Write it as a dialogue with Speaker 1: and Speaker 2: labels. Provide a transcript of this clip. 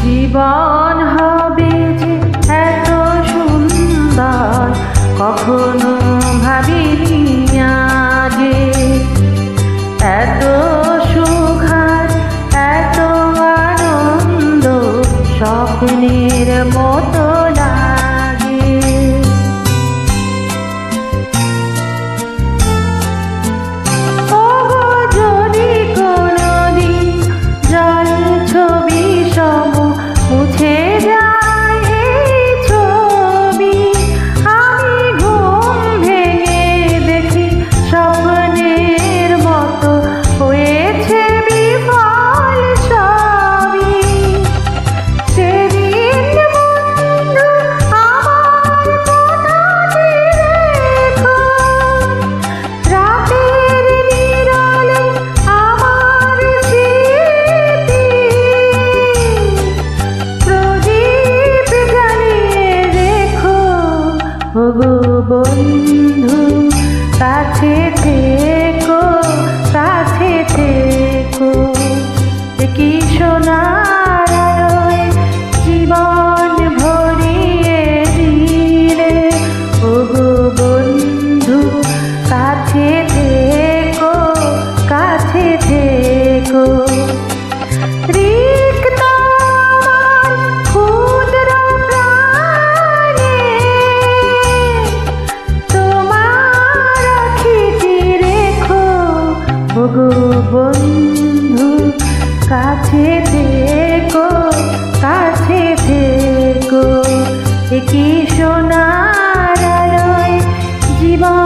Speaker 1: জীবন হবে যে এত সুন্দর কখনো ভাবিনি আগে। এত সুখ আর এত আনন্দ স্বপ্নের মতো লাগে। ওগো যদি কোনোদিন জল ছবি সম মুছে যায় এই ছবি, আমি ঘুম ভেঙে দেখি স্বপ্নের মতো হয়েছে বিফল সবই। সেদিন বন্ধু আমার কোথায় রেখো, রাতের নীরবে আমার স্মৃতি প্রদীপ জ্বালিয়ে রেখো। ওগো বন্ধু কাছে থেকো, কাছে থেকো, কি সোনার আলোয় জীবন ভরিয়ে দিলে। ওগো বন্ধু কাছে থেকো, কাছে থেকো। রিক্ত আমার ক্ষুদ্র প্রাণে তোমার আখিটি রেখো। ওগো বন্ধু কাছে থেকো, কাছে থেকো, কি সোনার আলোয় জীবন